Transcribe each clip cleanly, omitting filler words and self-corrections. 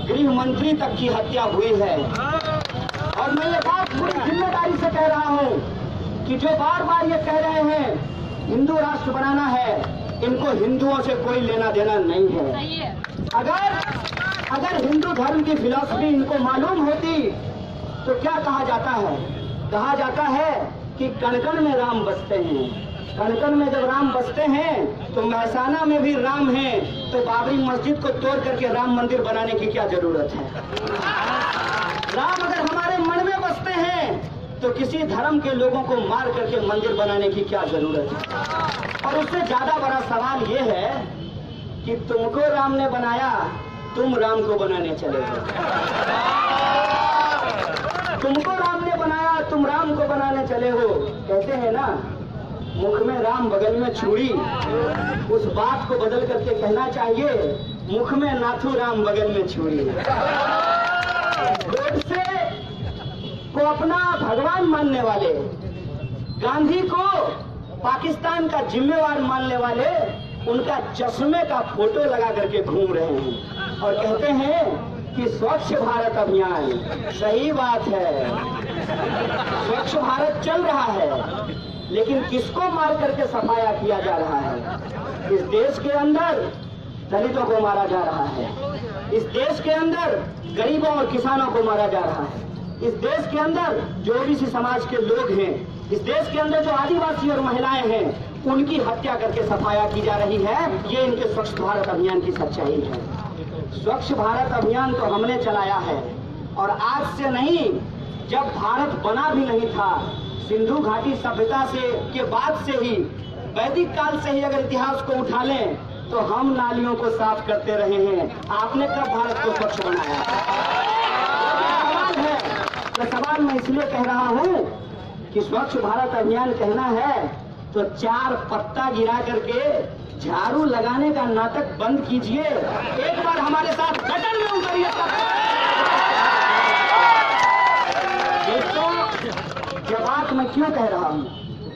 गृह मंत्री तक की हत्या हुई है। और मैं ये बात पूरी जिम्मेदारी से कह रहा हूँ कि जो बार बार ये कह रहे हैं हिंदू राष्ट्र बनाना है, इनको हिंदुओं से कोई लेना देना नहीं है। अगर हिंदू धर्म की फिलॉसफी इनको मालूम होती तो क्या कहा जाता है? कहा जाता है कि कण कण में राम बसते हैं। कण कण में जब राम बसते हैं तो महसाना में भी राम है, तो बाबरी मस्जिद को तोड़ करके राम मंदिर बनाने की क्या जरूरत है? राम अगर हमारे मन में बसते हैं तो किसी धर्म के लोगों को मार करके मंदिर बनाने की क्या जरूरत है? और उससे ज्यादा बड़ा सवाल ये है कि तुमको राम ने बनाया, तुम राम को बनाने चले हो। तुमको राम ने बनाया, तुम राम को बनाने चले हो। कहते हैं ना, मुख में राम बगल में छुरी। उस बात को बदल करके कहना चाहिए, मुख में नाथू राम बगल में छुरी। गोडसे को अपना भगवान मानने वाले, गांधी को पाकिस्तान का जिम्मेवार मानने वाले, उनका चश्मे का फोटो लगा करके घूम रहे हैं और कहते हैं कि स्वच्छ भारत अभियान। सही बात है, स्वच्छ भारत चल रहा है, लेकिन किसको मार करके सफाया किया जा रहा है? इस देश के अंदर दलितों को मारा जा रहा है, इस देश के अंदर गरीबों और किसानों को मारा जा रहा है, इस देश के अंदर जो ओबीसी समाज के लोग हैं, इस देश के अंदर जो आदिवासी और महिलाएं हैं, उनकी हत्या करके सफाया की जा रही है। ये इनके स्वच्छ भारत अभियान की सच्चाई है। स्वच्छ भारत अभियान तो हमने चलाया है, और आज से नहीं, जब भारत बना भी नहीं था, सिंधु घाटी सभ्यता से के बाद से ही, वैदिक काल से ही अगर इतिहास को उठा लें तो हम नालियों को साफ करते रहे हैं। आपने कब भारत को स्वच्छ बनाया? सवाल है, ये सवाल मैं इसलिए कह रहा हूँ कि स्वच्छ भारत अभियान कहना है तो 4 पत्ता गिरा करके झाड़ू लगाने का नाटक बंद कीजिए। एक बार हमारे साथ गटर में उतरिए। यह बात मैं क्यों कह रहा हूँ?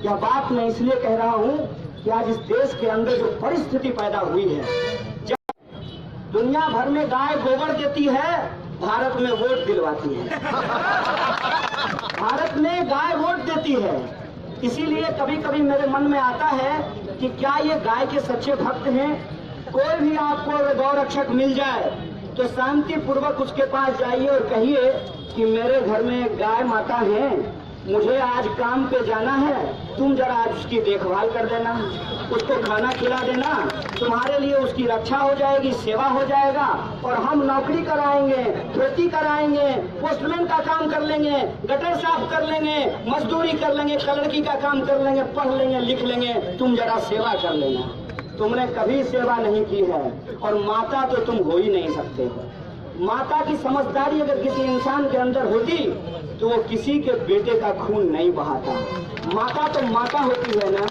यह बात मैं इसलिए कह रहा हूँ कि आज इस देश के अंदर जो परिस्थिति पैदा हुई है, जब दुनिया भर में गाय गोबर देती है, भारत में वोट दिलवाती है। भारत में गाय वोट देती है। इसीलिए कभी कभी मेरे मन में आता है कि क्या ये गाय के सच्चे भक्त हैं? कोई भी आपको गौ रक्षक मिल जाए तो शांति पूर्वक उसके पास जाइए और कहिए कि मेरे घर में एक गाय माता है, मुझे आज काम पे जाना है, तुम जरा आज उसकी देखभाल कर देना, उसको खाना खिला देना, तुम्हारे लिए उसकी रक्षा हो जाएगी, सेवा हो जाएगा, और हम नौकरी कराएंगे, खेती कराएंगे, पोस्टमैन का काम कर लेंगे, गटर साफ कर लेंगे, मजदूरी कर लेंगे, कलरकी का काम कर लेंगे, पढ़ लेंगे, लिख लेंगे, तुम जरा सेवा कर लेना। तुमने कभी सेवा नहीं की है, और माता तो तुम हो ही नहीं सकते हो। माता की समझदारी अगर किसी इंसान के अंदर होती तो वो किसी के बेटे का खून नहीं बहाता। माता तो माता होती है ना,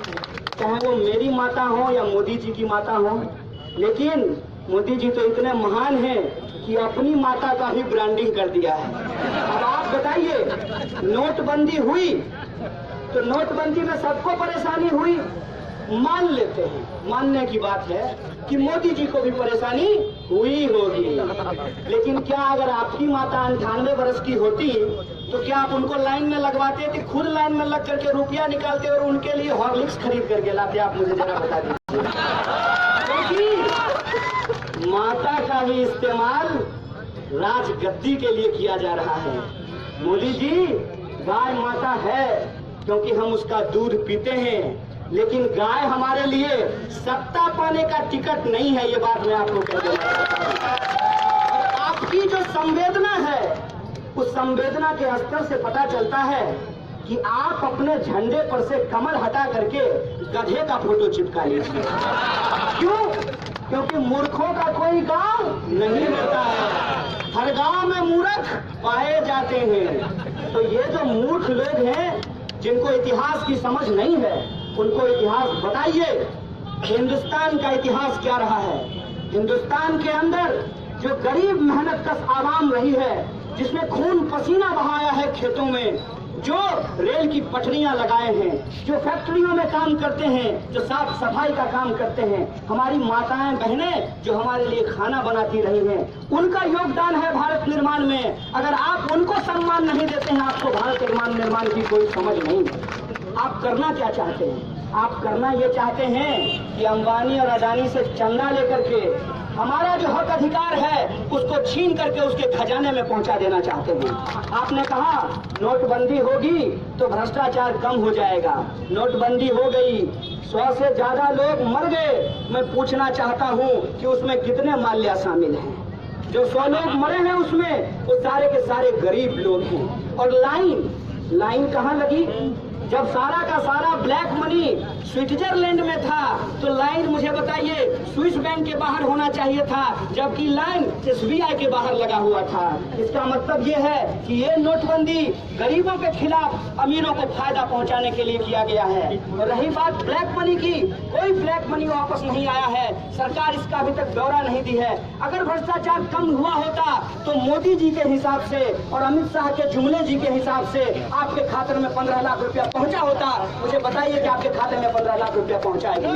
चाहे वो मेरी माता हो या मोदी जी की माता हो। लेकिन मोदी जी तो इतने महान हैं कि अपनी माता का भी ब्रांडिंग कर दिया है। अब आप बताइए, नोटबंदी हुई तो नोटबंदी में सबको परेशानी हुई, मान लेते हैं, मानने की बात है कि मोदी जी को भी परेशानी हुई होगी। लेकिन क्या अगर आपकी माता 98 वर्ष की होती तो क्या आप उनको लाइन में लगवाते थे? खुद लाइन में लग करके रुपया निकालते और उनके लिए हॉर्लिक्स खरीद करके लाते? आप मुझे जरा बता दीजिए। क्योंकि माता का ही इस्तेमाल राजगद्दी के लिए किया जा रहा है। मोदी जी, गाय माता है क्योंकि हम उसका दूध पीते हैं, लेकिन गाय हमारे लिए सत्ता पाने का टिकट नहीं है। ये बात मैं आपको कह देना चाहता हूं। आपकी जो संवेदना है, उस संवेदना के स्तर से पता चलता है कि आप अपने झंडे पर से कमल हटा करके गधे का फोटो चिपका लीजिए। क्यों? क्योंकि मूर्खों का कोई गांव नहीं होता है, हर गांव में मूर्ख पाए जाते हैं। तो ये जो मूर्ख लोग हैं, जिनको इतिहास की समझ नहीं है, उनको इतिहास बताइए। हिंदुस्तान का इतिहास क्या रहा है? हिंदुस्तान के अंदर जो गरीब मेहनत कश आवाम रही है, जिसने खून पसीना बहाया है खेतों में, जो रेल की पटरियां लगाए हैं, जो फैक्ट्रियों में काम करते हैं, जो साफ सफाई का काम करते हैं, हमारी माताएं बहनें जो हमारे लिए खाना बनाती रही हैं, उनका योगदान है भारत निर्माण में। अगर आप उनको सम्मान नहीं देते हैं, आपको भारत निर्माण की कोई समझ नहीं। आप करना क्या चाहते हैं? आप करना ये चाहते हैं कि अंबानी और अडानी से चंदा लेकर के हमारा जो हक अधिकार है उसको छीन करके उसके खजाने में पहुंचा देना चाहते हैं। आपने कहा नोटबंदी होगी तो भ्रष्टाचार कम हो जाएगा। नोटबंदी हो गई, 100 से ज्यादा लोग मर गए। मैं पूछना चाहता हूं कि उसमें कितने माल्या शामिल हैं? जो 100 लोग मरे हैं उसमें वो सारे के सारे गरीब लोग हैं। और लाइन कहाँ लगी? जब सारा का सारा ब्लैक मनी स्विट्जरलैंड में था तो लाइन, मुझे बताइए, स्विस बैंक के बाहर होना चाहिए था, जबकि लाइन SBI के बाहर लगा हुआ था। इसका मतलब ये है कि ये नोटबंदी गरीबों के खिलाफ अमीरों को फायदा पहुंचाने के लिए किया गया है। और रही बात ब्लैक मनी की, कोई ब्लैक मनी वापस नहीं आया है। सरकार इसका अभी तक ब्यौरा नहीं दी है। अगर भ्रष्टाचार कम हुआ होता तो मोदी जी के हिसाब से और अमित शाह के जुमले जी के हिसाब से आपके खाते में 15 लाख रुपया पहुंचा होता। मुझे बताइए कि आपके खाते में 15 लाख रुपया पहुंचाएगा?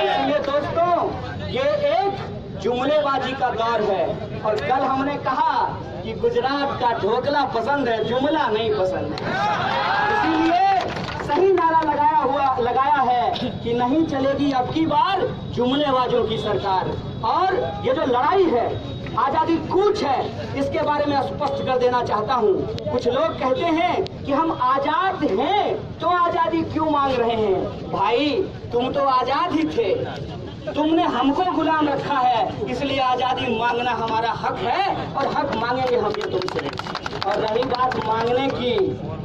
इसलिए दोस्तों, ये एक जुमलेबाजी का दौर है। और कल हमने कहा कि गुजरात का ढोकला पसंद है, जुमला नहीं पसंद है। इसीलिए सही नारा लगाया है कि नहीं चलेगी अब की बार जुमलेबाजों की सरकार। और ये जो लड़ाई है, आजादी कूच है, इसके बारे में स्पष्ट कर देना चाहता हूँ। कुछ लोग कहते हैं कि हम आजाद हैं तो आजादी क्यों मांग रहे हैं? भाई, तुम तो आजाद ही थे, तुमने हमको गुलाम रखा है, इसलिए आजादी मांगना हमारा हक है और हक मांगेंगे हम ये तुमसे। और रही बात मांगने की,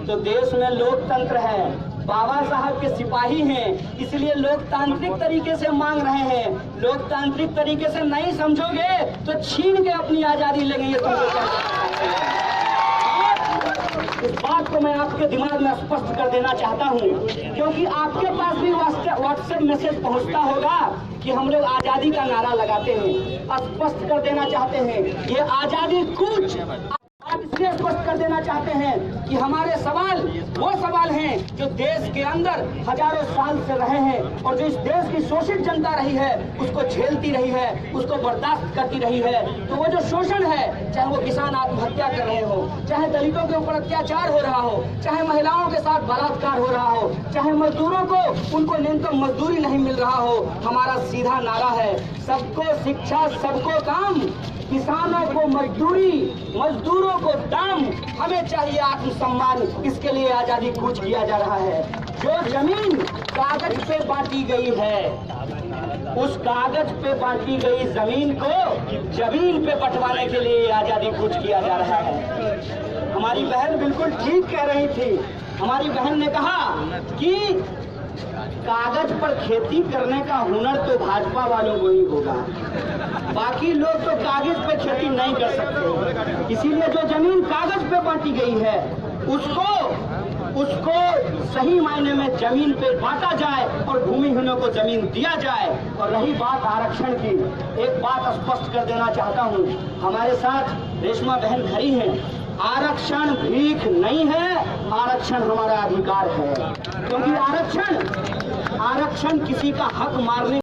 तो देश में लोकतंत्र है, बाबा साहब के सिपाही हैं, इसलिए लोकतांत्रिक तरीके से मांग रहे हैं। लोकतांत्रिक तरीके से नहीं समझोगे तो छीन के अपनी आजादी लेंगे, ये तुमको। इस बात को मैं आपके दिमाग में स्पष्ट कर देना चाहता हूँ, क्योंकि आपके पास भी व्हाट्सएप मैसेज पहुँचता होगा कि हम लोग आजादी का नारा लगाते हैं। स्पष्ट कर देना चाहते हैं, ये आजादी कूच। आप इसलिए स्पष्ट कर देना चाहते हैं कि हमारे सवाल वो सवाल हैं जो देश के अंदर हजारों साल से रहे हैं और जो इस देश की शोषित जनता रही है उसको झेलती रही है, उसको बर्दाश्त करती रही है। तो वो जो शोषण है, चाहे वो किसान आत्महत्या कर रहे हो, चाहे दलितों के ऊपर अत्याचार हो रहा हो, चाहे महिलाओं के साथ बलात्कार हो रहा हो, चाहे मजदूरों को उनको न्यूनतम मजदूरी नहीं मिल रहा हो, हमारा सीधा नारा है सबको शिक्षा, सबको काम, किसानों को मजदूरी, मजदूरों को दाम, हमें चाहिए आत्मसम्मान। इसके लिए आजादी कूच किया जा रहा है। जो जमीन कागज पे बांटी गई है, उस कागज पे बांटी गई जमीन को जमीन पे बंटवाने के लिए आजादी कूच किया जा रहा है। हमारी बहन बिल्कुल ठीक कह रही थी। हमारी बहन ने कहा कि कागज पर खेती करने का हुनर तो भाजपा वालों को ही होगा, बाकी लोग तो कागज पे खेती नहीं कर सकते। इसीलिए जो जमीन कागज पे बांटी गई है उसको सही मायने में जमीन पे बांटा जाए और भूमिहीनों को जमीन दिया जाए। और रही बात आरक्षण की, एक बात स्पष्ट कर देना चाहता हूँ, हमारे साथ रेशमा बहन खड़ी हैं। आरक्षण भीख नहीं है, आरक्षण हमारा अधिकार है। क्योंकि आरक्षण किसी का हक मारने